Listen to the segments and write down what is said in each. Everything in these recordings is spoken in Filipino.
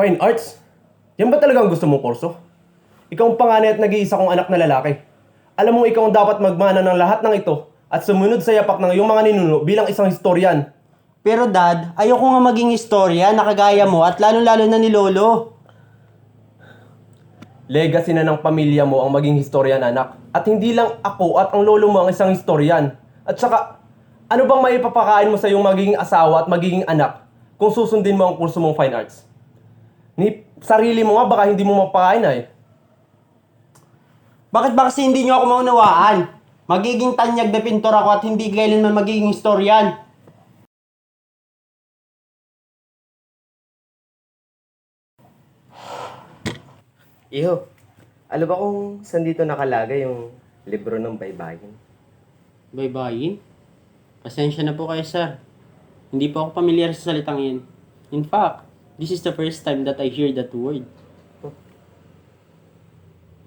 Fine arts? Yan ba talagang gusto mong kurso? Ikaw ang panganay at nag-iisa kong anak na lalaki. Alam mo ikaw ang dapat magmana ng lahat ng ito at sumunod sa yapak ng iyong mga ninuno bilang isang historian. Pero dad, ayoko nga maging istorya na kagaya mo at lalo-lalo na ni Lolo. Legacy na ng pamilya mo ang maging historian, anak. At hindi lang ako at ang lolo mo ang isang historian. At saka, ano bang maipapakain mo sa iyong magiging asawa at magiging anak kung susundin mo ang kurso mong fine arts? Ni sarili mo nga baka hindi mo mapakain ay. Bakit ba kasi hindi nyo ako maunawaan? Magiging tanyag na pintor ako at hindi kailanman magiging historian. Iho, alam ba kung saan dito nakalagay yung libro ng baybayin? Baybayin? Pasensya na po kayo, sir. Hindi po ako pamilyar sa salitang iyan. In fact, this is the first time that I hear that word.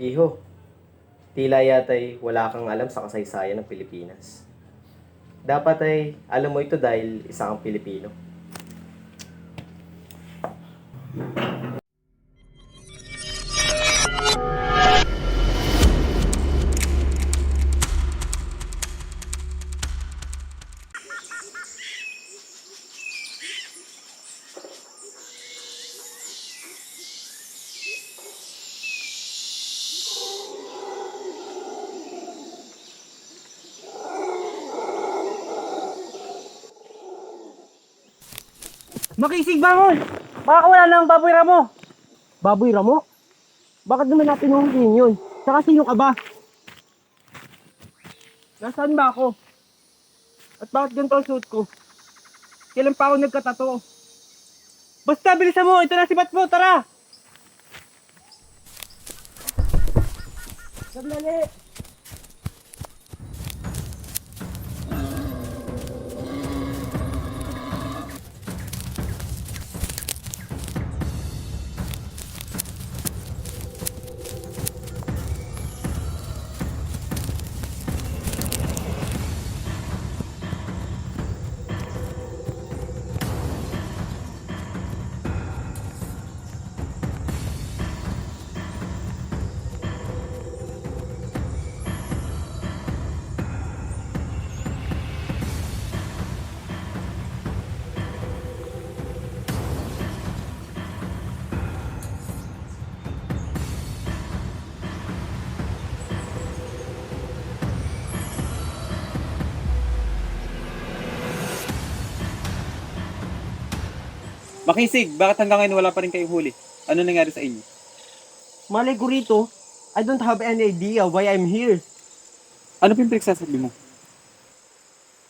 Iho, tila yata'y wala kang alam sa kasaysayan ng Pilipinas. Dapat ay alam mo ito dahil isa kang Pilipino. Makisig bangon! Baka wala na ang baboy ramo. Baboy ramo? Bakit naman natin huhulihin yun? Saka sino ka ba? Nasaan ba ako? At bakit ganito ang suot ko? Kailan pa ako nagkatato? Basta, bilisan mo! Ito na si Batmo! Tara! Sandali! Makisig, bakit hanggang ngayon wala pa rin kayong huli? Ano nangyari sa inyo? Malay ko rito, I don't have any idea why I'm here. Ano pa yung pinagsasabi mo?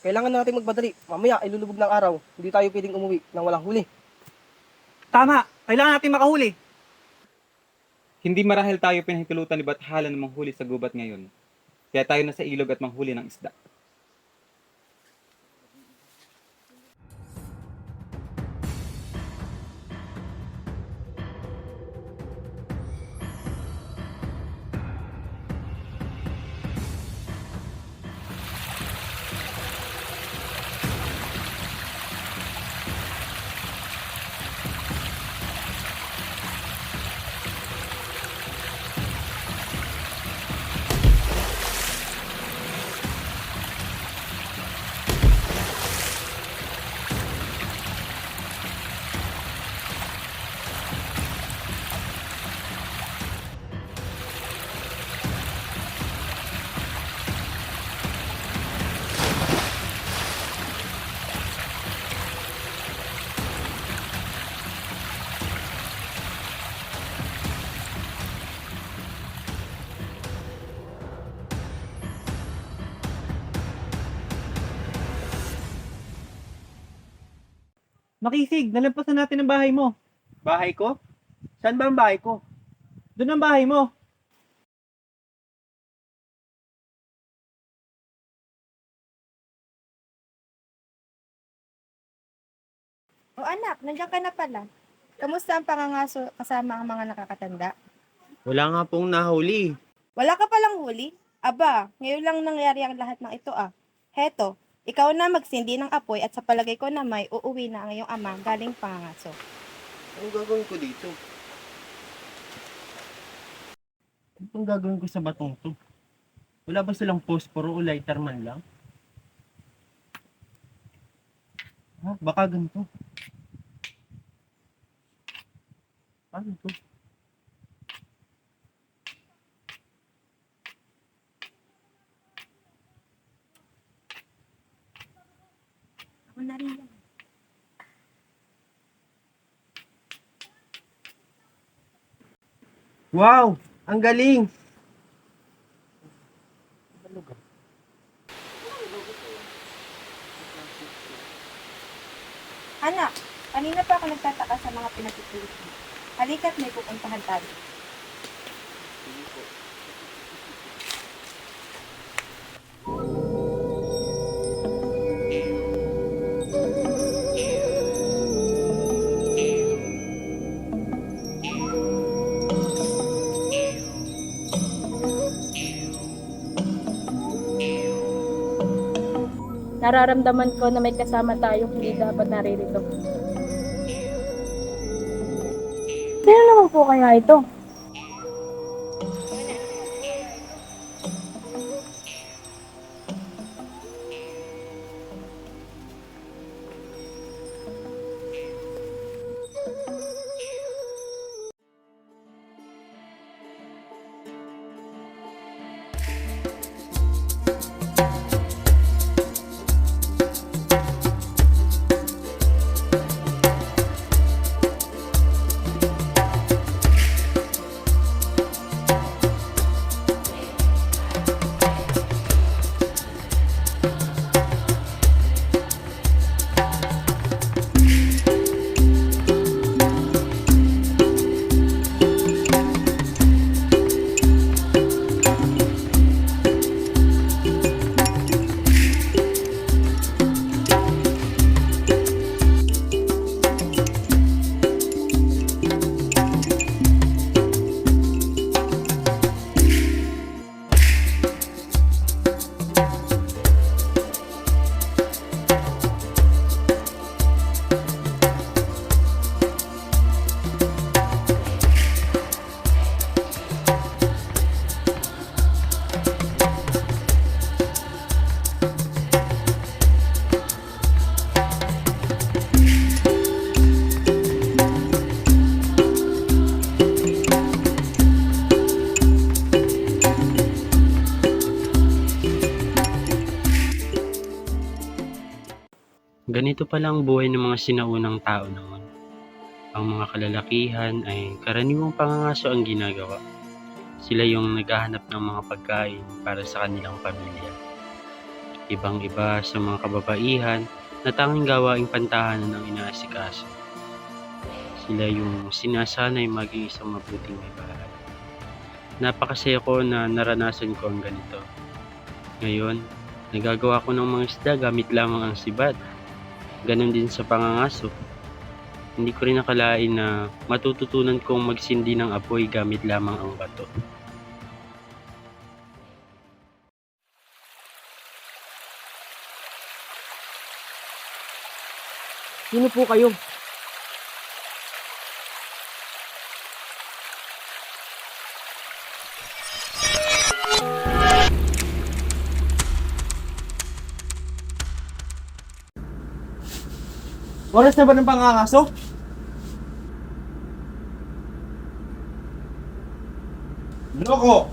Kailangan natin magmadali. Mamaya ay lulubog ng araw. Hindi tayo pwedeng umuwi nang walang huli. Tama! Kailangan natin makahuli. Hindi marahil tayo pinahintulutan ni Bathala na manghuli sa gubat ngayon. Kaya tayo nasa ilog at manghuli ng isda. Makisig, nalampasan natin ang bahay mo. Bahay ko? Saan ba ang bahay ko? Doon ang bahay mo. O anak, nandiyan ka na pala. Kamusta ang pangangaso kasama ang mga nakakatanda? Wala nga pong nahuli. Wala ka palang huli? Aba, ngayon lang nangyari ang lahat ng ito ah. Heto, ikaw na magsindi ng apoy at sa palagay ko na may uuwi na ang iyong ama galing pangangaso. Anong gagawin ko dito? Ano pang gagawin ko sa batong to? Wala ba silang posporo o lighter man lang? Baka ganito. Paano to? Ako na rin yan. Wow! Ang galing! Anak, kanina pa ako nagtataka sa mga pinagpipilit mo. Halika't may pupuntahan tayo. Nararamdaman ko na may kasama tayong hindi dapat naririto. Sino naman po kaya ito? Ganito pala ang buhay ng mga sinaunang tao noon. Ang mga kalalakihan ay karaniwang pangangaso ang ginagawa. Sila yung naghahanap ng mga pagkain para sa kanilang pamilya. Ibang-iba sa mga kababaihan na tanging gawaing pantahanan ng inaasikaso. Sila yung sinasanay maging isang mabuting may bahay. Napakasaya ko na naranasan ko ang ganito. Ngayon, nagagawa ko ng mga isda gamit lamang ang sibad. Ganon din sa pangangaso. Hindi ko rin nakalain na matututunan kong magsindi ng apoy gamit lamang ang bato. Sino po kayo? Oras na ba ng pangangaso? Loco,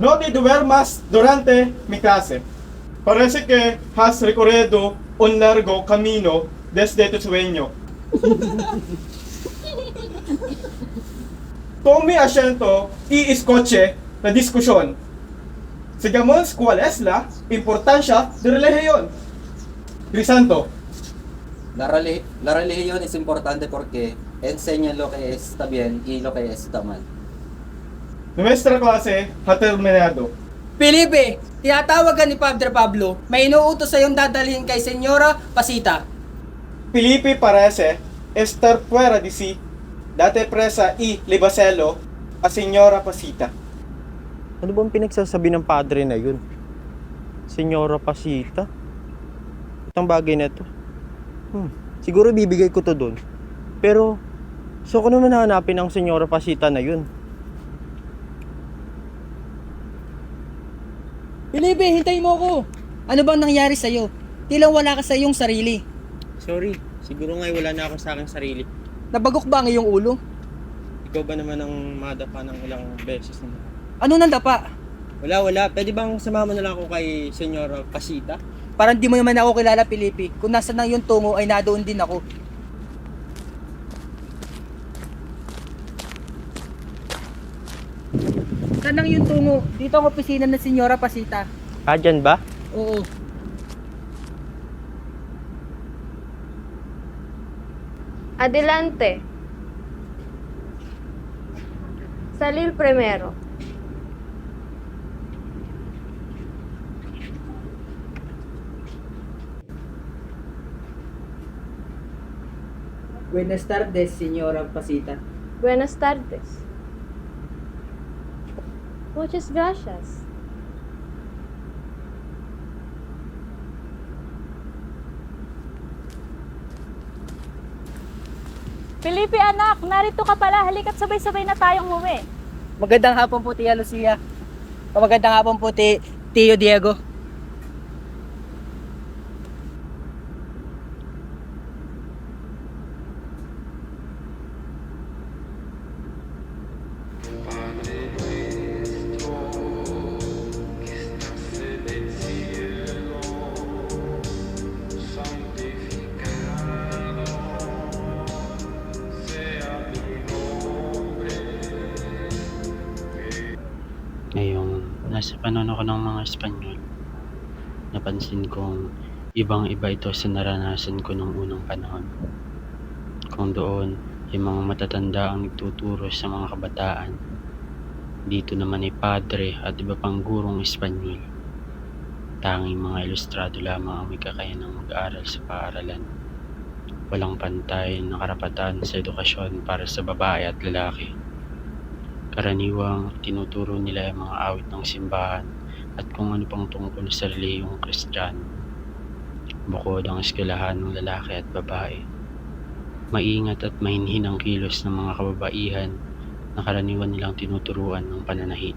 no te duermas durante mi clase. Parece que has recorrido un largo camino desde tu sueño. Tome asiento y escuche la discusión. Sigamos cuál es la importancia de la religión. Crisanto, La religión es importante porque enseña lo que está bien y lo que está mal. nuestra clase ha terminado. Felipe, tinatawag ka ni Padre Pablo. May inuutos sa iyong dadalhin kay Senyora Pasita. Felipe parece estar fuera de sí. Date presa y libaselo a Señora Pasita. Ano bang pinagsasabi ng padre na yun? Senyora Pasita? Itong bagay na to. Siguro bibigay ko to doon. Pero, So ko naman hanapin ang Senyora Pasita na yun. Felipe, hintayin mo ako. Ano bang nangyari sa'yo? Tilang wala ka sa iyong sarili. Sorry, siguro nga wala na ako sa aking sarili. Nabagok ba ang iyong ulo? Ikaw ba naman ang madapa ng ilang beses na? Ano nang dapa? Wala. Pwede bang sumama na lang ako kay Senyora Pasita? Parang di mo naman ako kilala, Felipe. Kung nasa nang yung tungo ay nadoon din ako. Saan nang yung tungo? Dito ang opisina ng Senyora Pasita. Dyan ba? Oo. Adelante. Salil primero. Buenas tardes, Senyora Pasita. Buenas tardes. Muchas gracias. Felipe anak, narito ka pala. Halika't sabay-sabay na tayong umuwi. Magandang hapon po, Tia Lucia. Magandang hapon po, Tio Diego. Ngayong nasa panahon ako ng mga Espanyol, napansin kong ibang-iba ito sa naranasan ko nung unang panahon. Kung doon, yung mga matatanda ang nagtuturo sa mga kabataan, dito naman ay padre at iba pang gurong Espanyol. Tanging mga ilustrado lamang ang may kakayanang mag-aaral sa paaralan. Walang pantay na karapatan sa edukasyon para sa babae at lalaki. Karaniwang tinuturo nila ang mga awit ng simbahan at kung ano pang tungkol sa relihiyong Kristiyano. Bukod ang eskwelahan ng lalaki at babae. Maingat at mahinhin ang kilos ng mga kababaihan na karaniwan nilang tinuturuan ng pananahi.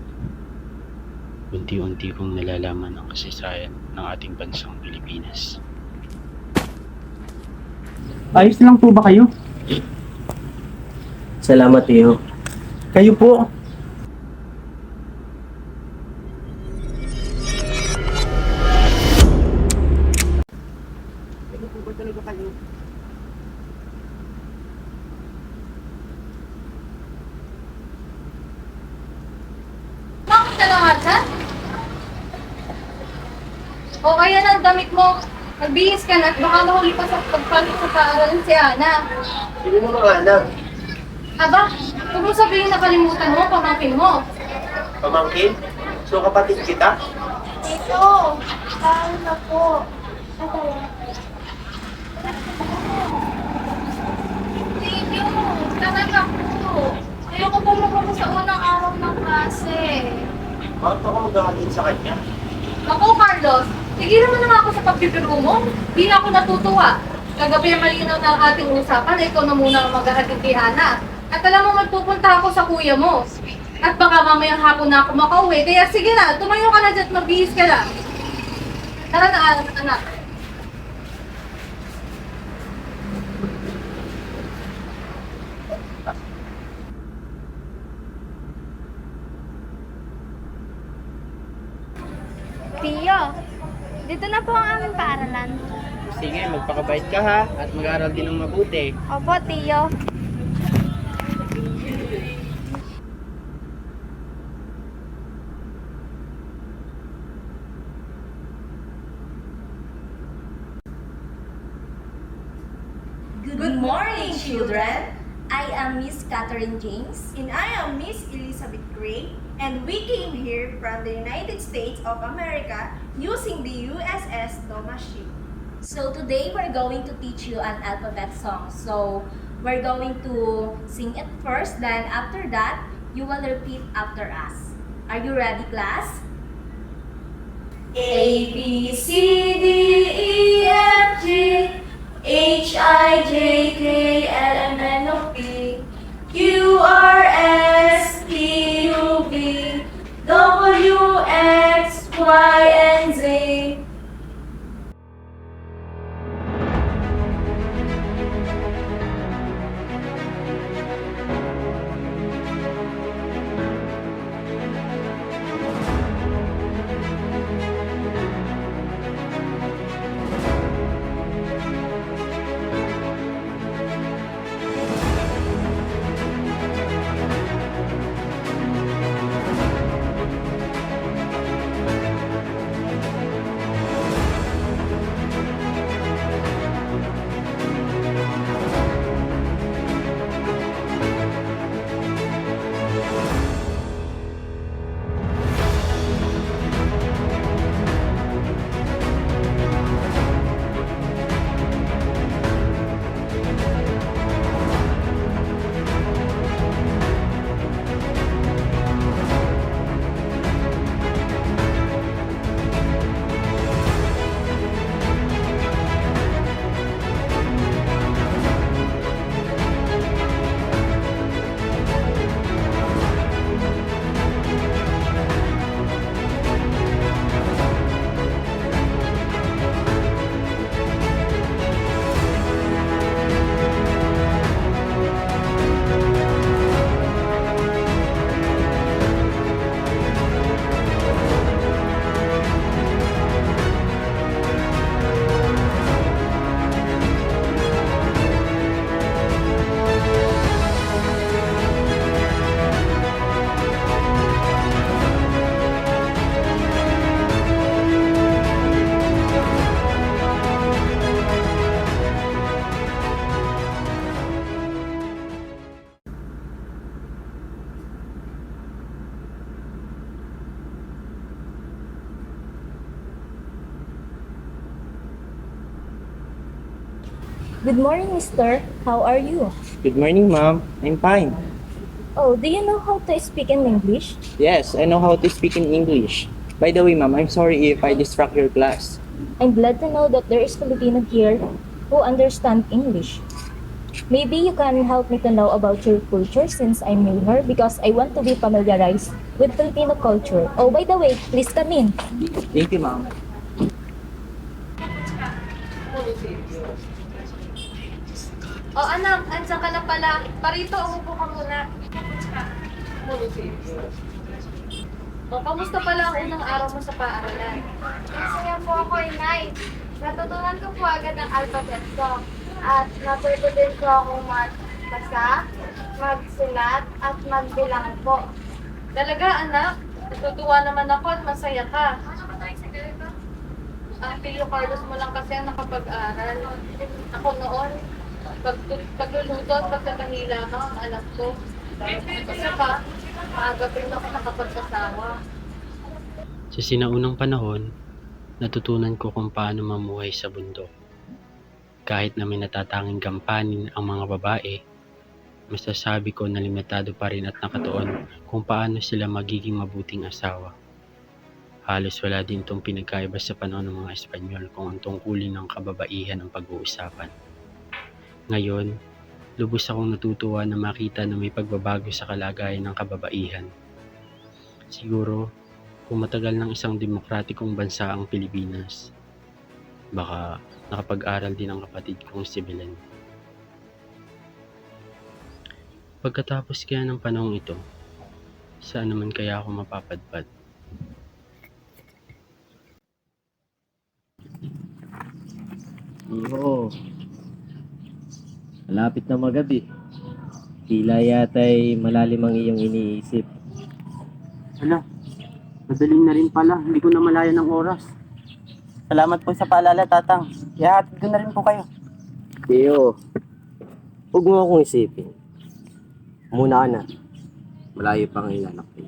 Unti-unti kong nalalaman ang kasaysayan ng ating bansang Pilipinas. Ayos lang po ba kayo? Salamat, Tio. Kayo po. Bakit ka lang dyan? O kaya ng damit mo, magbihis ka na at baka mahuli pa sa pagpalit sa paaralan si Ana. Sino mo mga anak? Aba, huwag mo sabihin nakalimutan mo, pamangkin mo. Pamangkin? So kapatid kita? Ito, tao na po. Thank you, talaga po. Ayoko po magpapos sa unang araw ng klase. Bakit ako magkakalit sa kanya? Ako, Carlos, tigilan mo na nga ako sa pagbibiro mo. Di na ako natutuwa. Kagabi malinaw na ang ating usapan na ikaw na muna ang maghahatid kay Ana. At alam mo, magpupunta ako sa kuya mo. At baka mamayang hapon na ako makauwi. Kaya sige na, tumayo ka na dyan at magbihis ka lang. Tara na, anak. Tio, dito na po ang aming paaralan. Sige, magpakabait ka ha at mag-aaral din ng mabuti. Opo, Tio. Good morning, children. I am Miss Catherine James. And I am Miss Elizabeth Gray. And we came here from the United States of America using the USS Thomas ship. So today we're going to teach you an alphabet song. So we're going to sing it first, then after that, you will repeat after us. Are you ready, class? A, B, C, D, E, F, G, H, I, J, K, L, M, N, O, P, Q, R, S, T, U, V, W, X, Y, and Z. Good morning, mister. How are you? Good morning, ma'am. I'm fine. Oh, do you know how to speak in English? Yes, I know how to speak in English. By the way, ma'am, I'm sorry if I distract your class. I'm glad to know that there is Filipino here who understand English. Maybe you can help me to know about your culture since I'm new here because I want to be familiarized with Filipino culture. Oh, by the way, please come in. Thank you, ma'am. O anak, andyan ka na pala. Parito, umupo ka muna. O, kamusta pala ang unang araw mo sa paaralan? Masaya po ako, Inay. Natutunan ko po agad ang alphabet ko. At natuto din ko akong magbasa, magsulat, at magbilang po. Talaga, anak? Natutuwa naman ako at masaya ka. Ang Pilio Carlos mo lang kasi ang nakapag-aral. Ako noon, pagluluto at pagtatahila ka, ang anak ko. Kasi pa, maaga pa rin ako nakapagsasawa. Sa sinaunang panahon, natutunan ko kung paano mamuhay sa bundok. Kahit na may natatanging gampanin ang mga babae, masasabi ko na limitado pa rin at nakatuon kung paano sila magiging mabuting asawa. Halos wala din itong pinagkaiba sa panahon ng mga Espanyol kung ang tungkulin ng kababaihan ang pag-uusapan. Ngayon, lubos akong natutuwa na makita na may pagbabago sa kalagayan ng kababaihan. Siguro, kung matagal ng isang demokratikong bansa ang Pilipinas, baka nakapag-aral din ang kapatid kong si Belen. Pagkatapos kaya ng panahong ito, saan naman kaya ako mapapadpad? Oo. Malapit na magabi. Tila yata'y malalim ang iyong iniisip. Hala, madaling na rin pala. Hindi ko na malaya ng oras. Salamat po sa paalala, Tatang. Ihahatid ko na rin po kayo. Teo, huwag mo akong isipin. Muna ka na. Malayo pa ang inanak ko.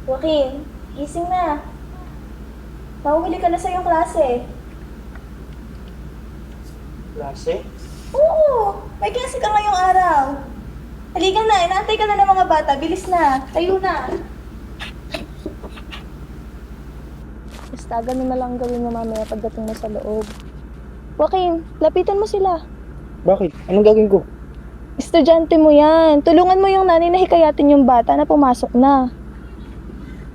Joaquin, gising na. Mahuhuli ka na sa iyong klase. Klase? Oo, may klase ka ngayong araw. Halika na, inaantay ka na ng mga bata. Bilis na, tayo na. Basta ganun na lang gawin mo mamaya pagdating mo sa loob. Joaquin, lapitan mo sila. Bakit? Anong gagawin ko? Estudyante mo yan. Tulungan mo yung nanay na hikayatin yung bata na pumasok na.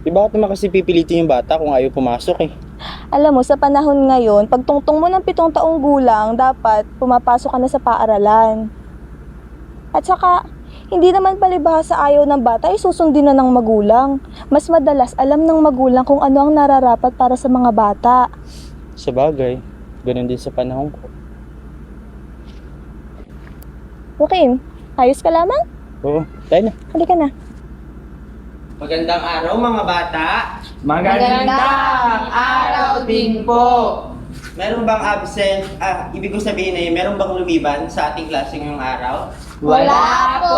Bakit naman kasi pipilitin yung bata kung ayaw pumasok eh? Alam mo, sa panahon ngayon, pag tungtong mo ng 7 taong gulang, dapat pumapasok ka na sa paaralan. At saka, hindi naman palibhasa ayaw ng bata ay susundin na ng magulang. Mas madalas alam ng magulang kung ano ang nararapat para sa mga bata. Sa bagay, ganun din sa panahon ko. Joaquin, ayos ka lamang? Oo, tayo na. Halika na. Magandang araw mga bata. Magandang araw din po. Meron bang absent? Ibig ko sabihin ay meron bang lumiban sa ating klase ngayong araw? Wala po.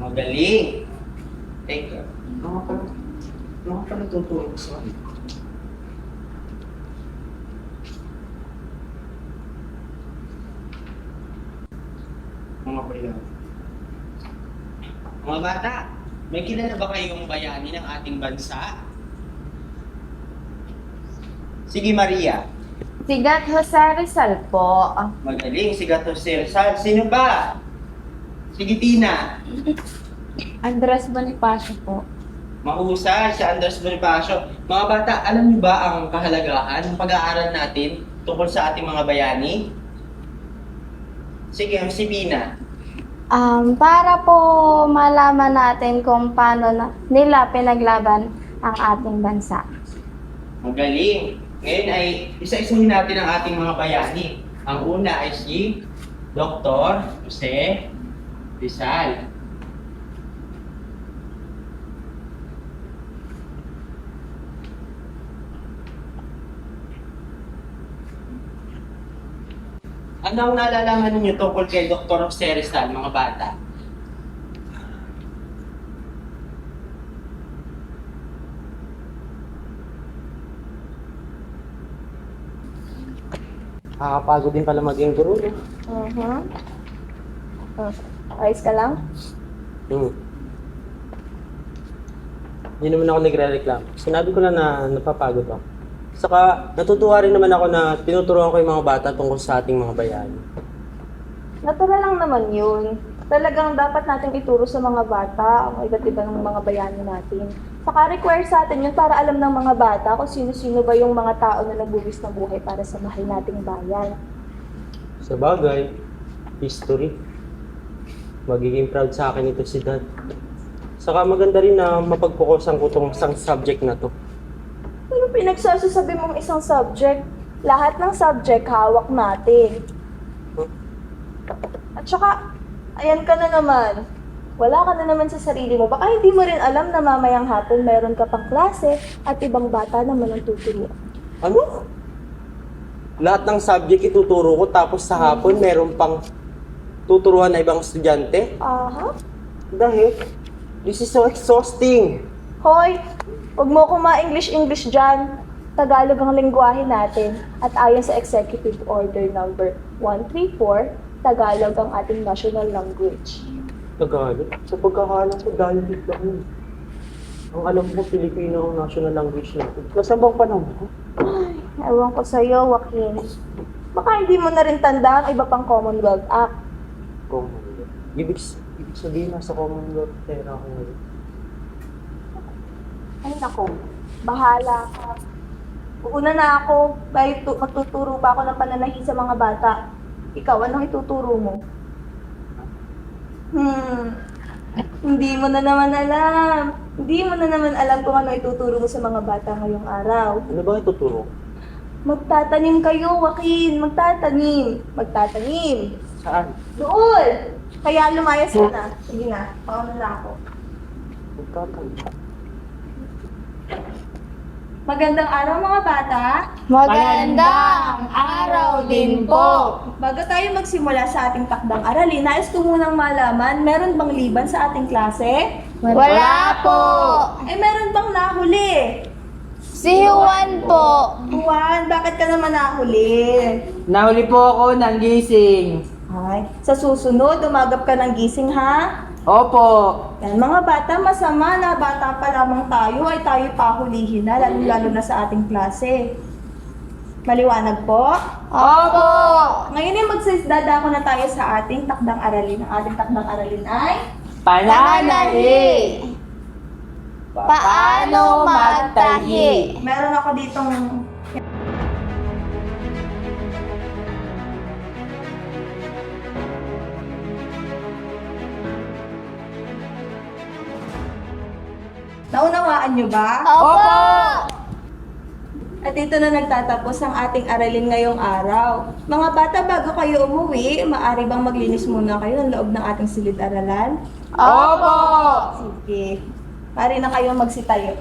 Magaling. Teka. Mga pala tutulog sa akin. Mga pala. Mga bata, may kilala ba kayong bayani ng ating bansa? Sige Maria. Sigat Jose Rizal po. Magaling, si Gato Rizal. Sino ba? Sige Tina. Andres Bonifacio po. Mahusay, si Andres Bonifacio. Mga bata, alam niyo ba ang kahalagahan ng pag-aaral natin tungkol sa ating mga bayani? Sige, si Pina. Para po malaman natin kung paano nila pinaglaban ang ating bansa. Magaling. Ngayon ay isa-isahin natin ang ating mga bayani. Ang una ay si Dr. Jose Rizal. Ano ang nalalaman ninyo tungkol kay Dr. Jose Rizal, mga bata? Nakakapagod din pala maging guro, no? Ayos ka lang? Hindi naman ako nagre-reklamo. Sinabi ko lang na napapagod ako. Saka natutuwa rin naman ako na tinuturuan ko yung mga bata tungkol sa ating mga bayani. Natural lang naman yun. Talagang dapat natin ituro sa mga bata ang iba't iba ng mga bayani natin. Saka require sa atin yun para alam ng mga bata kung sino-sino ba yung mga tao na nagbuwis ng buhay para sa mahal nating bayan. Sa bagay, history. Magiging proud sa akin ito si Dad. Saka maganda rin na mapagpukusan ko itong isang subject na to. Pero pinagsasasabi mong isang subject, lahat ng subject hawak natin. At saka, ayan ka na naman. Wala ka na naman sa sarili mo. Baka hindi mo rin alam na mamayang hapon meron ka pang klase at ibang bata naman ang tuturuan. Ano? Lahat ng subject ituturo ko tapos sa hapon meron pang tuturuan na ibang estudyante? Aha. Dahil, this is so exhausting. Hoy, huwag mo akong ma-English dyan. Tagalog ang lengguwahe natin at ayon sa Executive Order number 134, Tagalog ang ating national language. Tagalog? Sa pagkakalam ko, Tagalog lang yun. Ang alam ko, Pilipino ang national language natin. Nasaan bang panahon ko? Ay, ewan ko sa'yo, Joaquin. Baka hindi mo na rin tanda ang iba pang Commonwealth Act. Commonwealth? Ibig sabihin nasa Commonwealth era ako ngayon. Ay nako, bahala ka. Uuna na ako, dahil magtuturo pa ako ng pananahi sa mga bata. Ikaw, anong ituturo mo? Hindi mo na naman alam. Hindi mo na naman alam kung ano ituturo mo sa mga bata ngayong araw. Ano ba ituturo? Magtatanim kayo, Joaquin. Magtatanim. Magtatanim. Saan? Doon! Kaya lumayas ka na. Sige na, paano na ako. Magtatanim. Magandang araw mga bata. Magandang araw din po. Bago tayo magsimula sa ating takdang aralin, nais ko munang malaman, meron bang liban sa ating klase? Wala po. Eh, meron bang nahuli? Si Juan po. Juan, bakit ka naman nahuli? Nahuli po ako ng gising. Ay, sa susunod, umagap ka ng gising ha? Opo. Yan, mga bata, masama na bata pa lamang tayo ay tayo pahulihin na, lalo na sa ating klase. Maliwanag po? Opo. Ngayon ay magsisidada ko na tayo sa ating takdang aralin. Ang ating takdang aralin ay... Pananahi. Paano magtahi? Meron ako ditong... Naunawaan nyo ba? Opo. At ito na nagtatapos ang ating aralin ngayong araw. Mga bata, bago kayo umuwi, maaari bang maglinis muna kayo ng loob ng ating silid-aralan? Opo. Sige. Maaari na kayong magsitayo.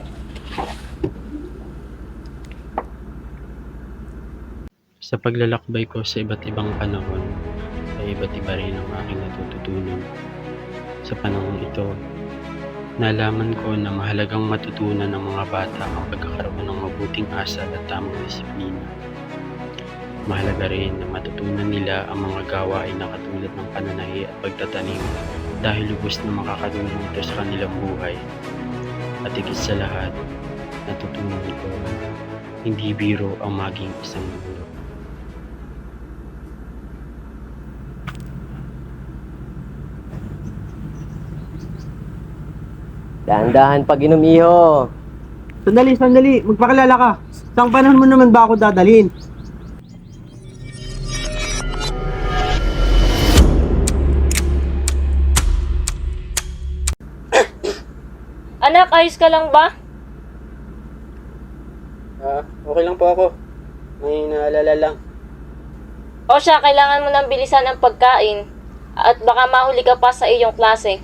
Sa paglalakbay ko sa iba't ibang panahon, ay iba't iba rin ang aking natututunan. Sa panahon ito, nalaman ko na mahalagang matutunan ng mga bata ang pagkakaroon ng mabuting asal at tamang disiplina. Mahalaga rin na matutunan nila ang mga gawain na katulad ng pananahi at pagtatanim dahil lubos na makakatulong ito sa kanilang buhay. At higit sa lahat, natutunan ko hindi biro ang maging isang guro. Dahan-dahan pag inom, iho. Sandali. Magpakilala ka. Saan panahon mo naman ba ako dadalhin? Anak, ayos ka lang ba? Okay lang po ako. May naalala lang. O siya, kailangan mo ng bilisan ang pagkain at baka mahuli ka pa sa iyong klase.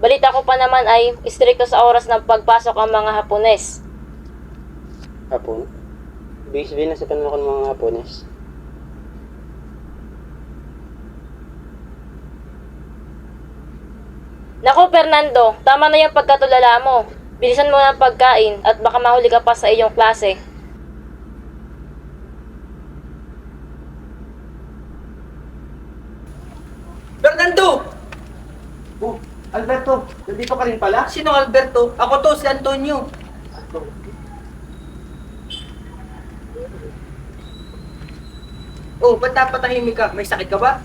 Balita ko pa naman ay istrikto sa oras ng pagpasok ang mga Hapones. Hapon? Ibig sabihin na sa panahon ng mga Hapones. Naku, Fernando, tama na yung pagkatulala mo. Bilisan mo ng pagkain at baka mahuli ka pa sa iyong klase. Fernando! Oh, Alberto, nandito ka rin pala? Sino Alberto? Ako to, si Antonio. Oh, ba't napatahimik ka? May sakit ka ba?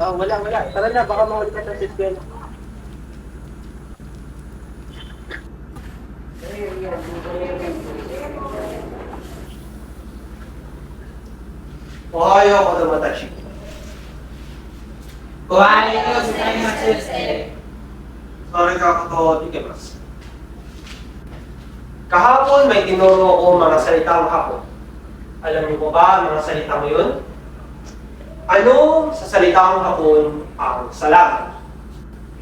Wala. Tara na, baka mahuli ka sa siskwela. Ohayo kodomatashi. Sorry kako to ikemasu. Kahapon may tinuro ko mga salitang Hapon. Alam niyo po ba mga salitang yun? Ano sa salitang Hapon ang salamat?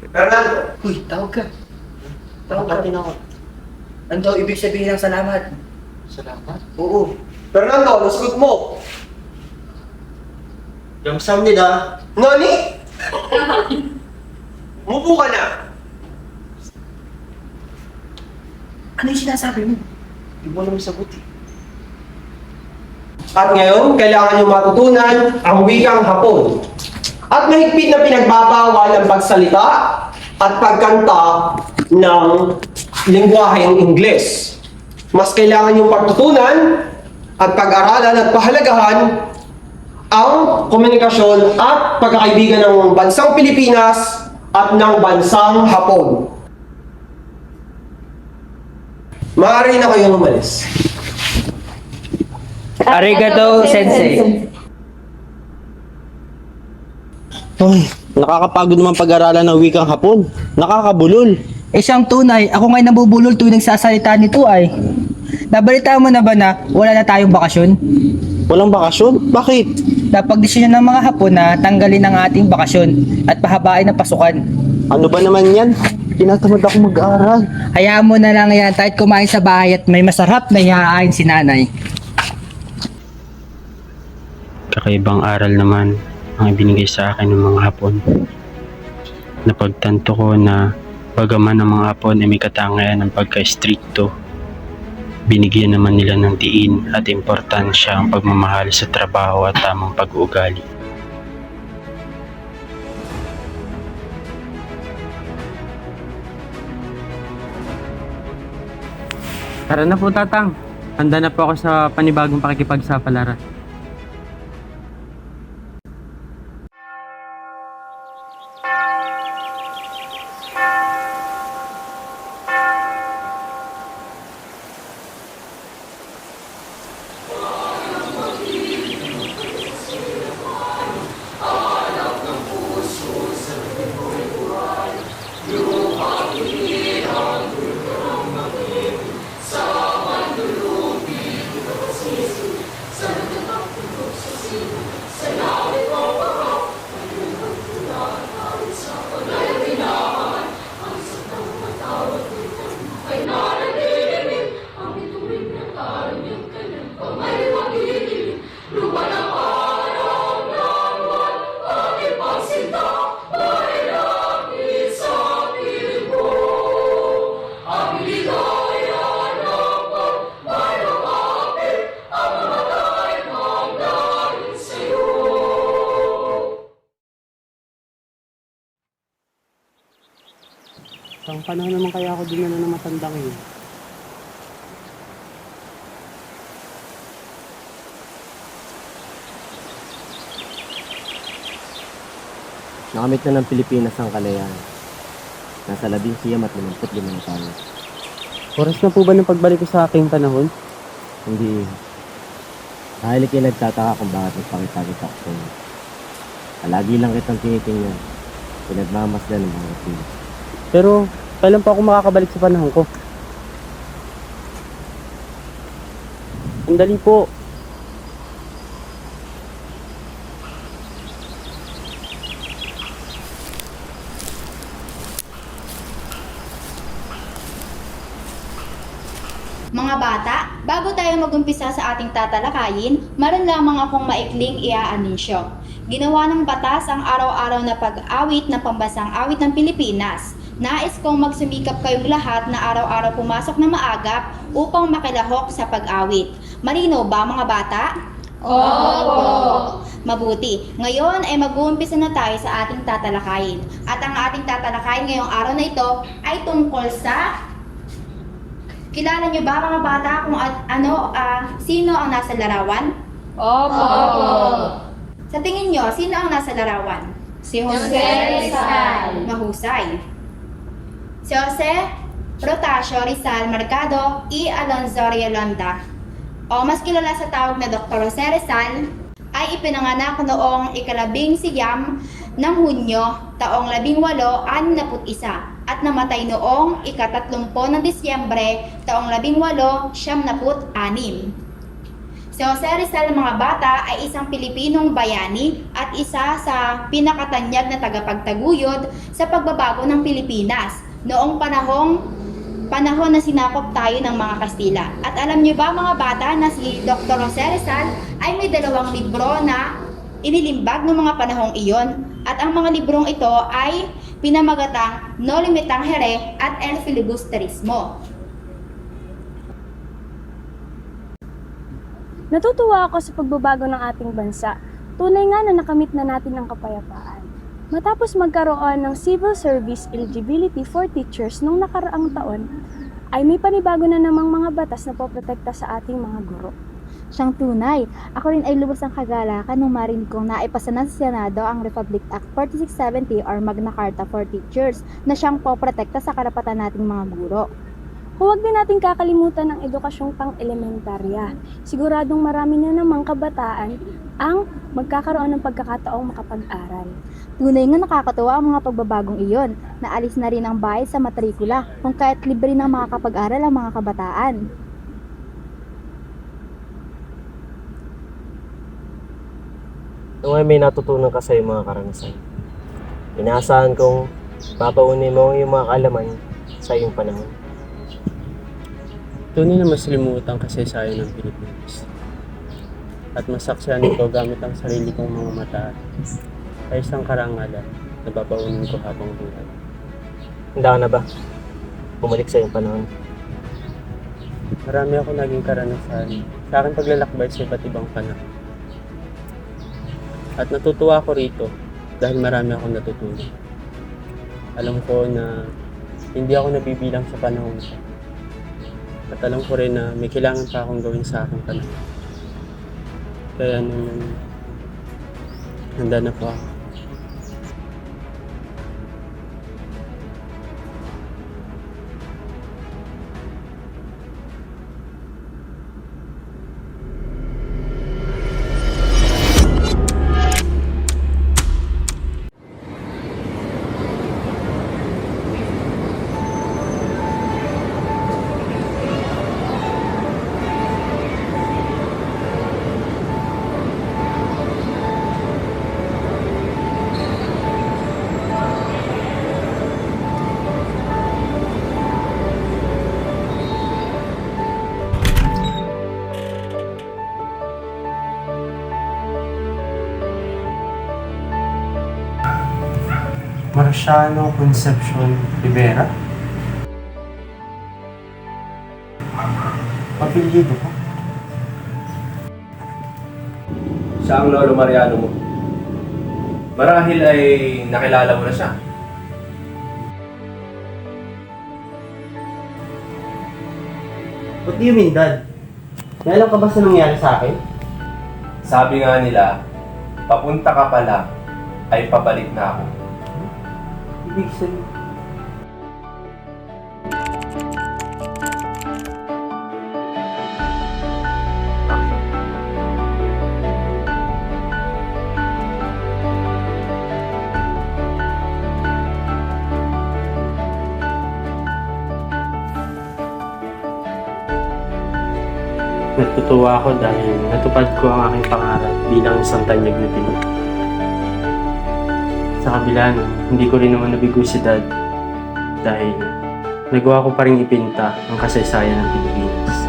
Fernando. Uy, tawag ka. Ano daw ibig sabihin ng salamat? Salamat? Oo. Fernando, nasagot mo. 감사합니다. Nani? Mupo ka na. Ano yung sinasabi mo? Hindi mo naman sagot eh. At ngayon, kailangan nyo matutunan ang wikang Hapon. At mahigpit na pinagbabawal ang pagsalita at pagkanta ng lingwaheng Ingles. Mas kailangan nyo pagtutunan at pag-aralan at pahalagahan ang komunikasyon at pagkakaibigan ng bansang Pilipinas at ng bansang Hapon. Maaari na kayong umalis. Arigato, Sensei. Ay, nakakapagod naman pag-aralan ng wikang Hapon. Nakakabulol. Siyang tunay, ako ngayon nabubulol tuwing nagsasalita nito ay. Nabalita mo na ba na wala na tayong bakasyon? Walang bakasyon? Bakit? Napagdesisyon ng mga Hapon na tanggalin ang ating bakasyon at pahabain ang pasukan. Ano ba naman yan? Tinatamad ako mag-aaral. Hayaan mo na lang yan kahit kumain sa bahay at may masarap na ihahain si nanay. Kakaibang aral naman ang ibinigay sa akin ng mga Hapon. Napagtanto ko na bagaman ang mga Hapon ay may katangian ng pagka-stricto, binigyan naman nila ng diin at importansya ang pagmamahal sa trabaho at tamang pag-uugali. Tara na po, Tatang. Handa na po ako sa panibagong pakikipagsapalaran. Ang panahon naman kaya ako dinala ng matandang yun. Nakamit na ng Pilipinas ang kalayaan. Nasa 11 at 55 tayo. Oras na po ba ng pagbalik ko sa aking panahon? Hindi. Dahil ikay nagtataka kung bakit nagpakita-kita ko sa inyo. Palagi lang kitang tinitingnan. Pinagmamasdan ng mga kapila. Pero, kailan pa ako makakabalik sa panahon ko? Ang dali po. Mga bata, bago tayo magumpisa sa ating tatalakayin, meron lamang akong maikling iaanunsyo. Ginawa ng batas ang araw-araw na pag-awit ng pambasang awit ng Pilipinas. Nais kong magsumikap kayong lahat na araw-araw pumasok na maagap upang makilahok sa pag-awit. Malinaw ba mga bata? Opo! Mabuti. Ngayon ay mag-uumpisa na tayo sa ating tatalakayin. At ang ating tatalakayin ngayong araw na ito ay tungkol sa... Kilala niyo ba mga bata kung sino ang nasa larawan? Opo! Sa tingin niyo, sino ang nasa larawan? Si Jose Rizal. Mahusay. Si Jose Rotasio Rizal Mercado y Alonzo Riolonda, o mas kilala sa tawag na Dr. Jose Rizal, ay ipinanganak noong 19 ng Hunyo, taong 1861 at namatay noong 30 ng Disyembre, taong 1876. Si Jose Rizal mga bata ay isang Pilipinong bayani at isa sa pinakatanyag na tagapagtaguyod sa pagbabago ng Pilipinas noong panahon na sinakop tayo ng mga Kastila. At alam niyo ba mga bata na si Dr. Jose Rizal ay may 2 libro na inilimbag ng mga panahong iyon. At ang mga librong ito ay pinamagatang No Limitangere at El Filibusterismo. Natutuwa ako sa pagbabago ng ating bansa. Tunay nga na nakamit na natin ang kapayapaan. Matapos magkaroon ng civil service eligibility for teachers nung nakaraang taon, ay may panibago na namang mga batas na poprotekta sa ating mga guro. Siyang tunay. Ako rin ay lubos ang kagalakan nung marinig kong naipasa na sa Senado ang Republic Act 4670 or Magna Carta for Teachers na siyang poprotekta sa karapatan nating mga guro. Huwag din natin kakalimutan ang edukasyong pang-elementarya. Siguradong marami na namang kabataan ang magkakaroon ng pagkakataong makapag-aral. Tunay nga nakakatuwa ang mga pagbabagong iyon. Naalis na rin ang bayad sa matrikula kung kaya't libre na makakapag-aral ang mga kabataan. Nung ay may natutunan ka sa iyong mga karanasan, inaasahan kong papaunin mo ang iyong mga kaalaman sa iyong panahon. Tunay na maslimutan kasaysayan ng Pilipinas. At masaksihan ito gamit ang sarili kong mga mata ay isang karangalan na babaunin ko habang buhay. Handa ka na ba? Bumalik sa iyong panahon. Marami ako naging karanasan sa aking paglalakbay sa iba't ibang panahon. At natutuwa ako rito dahil marami akong natutunan. Alam ko na hindi ako nabibilang sa panahon ko. At alam ko rin na may kailangan pa akong gawin sa aking panahon. Kaya naman, handa na po ako. Marciano Concepcion Rivera? Apelyido ko? Siya ang Lolo Mariano mo. Marahil ay nakilala mo na siya. What do you mean, Dad? May alam ka ba sa nangyari sa akin? Sabi nga nila, papunta ka pala, ay pabalik na ako. Ibig sabihin... Natutuwa ako dahil natupad ko ang aking pangarap bilang isang tanyag na Pinoy. Sa kabila nun, hindi ko rin naman nabigo si Dad dahil nagawa ko pa rin ipinta ang kasaysayan ng Pilipinas.